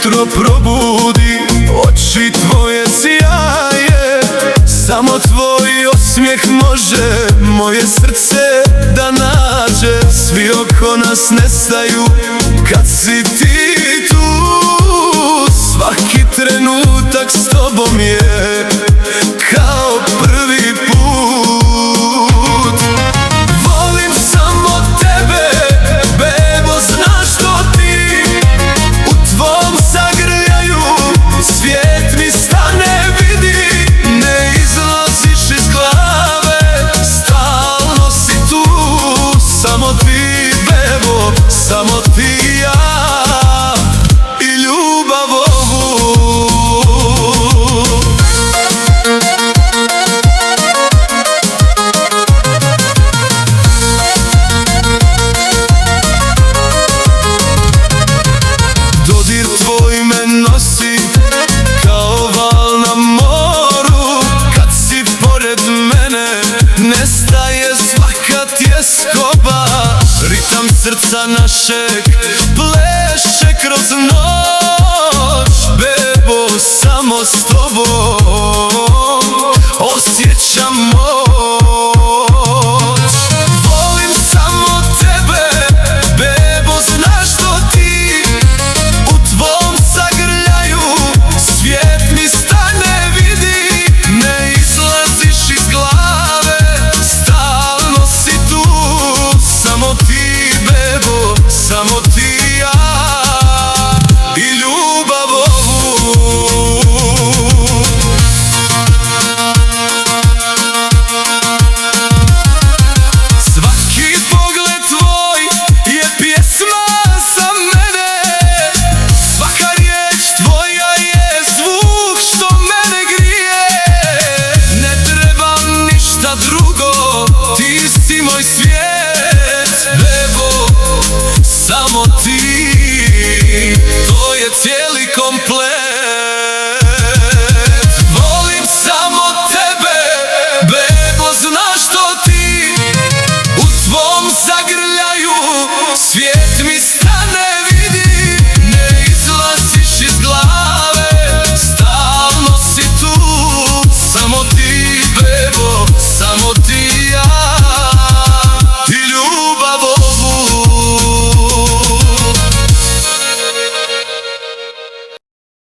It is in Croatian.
jutro probudi, oči tvoje sjaje. Samo tvoj osmijeh može moje srce da nađe. Svi oko nas nestaju kad si ti tu. Svaki trenutak s tobom je kao prvi put. Volim samo tebe, bebo, znaš to ti. U tvom zagrljaju svijet mi stane, vidi. Ne izlaziš iz glave, stalno si tu. Samo ti, bebo, samo ti i ja. Dodir tvoj me nosi kao val na moru. Kad si pored mene nestaje svaka tjeskoba. Ritam srca našeg pleše kroz noć. Bebo, samo s tobom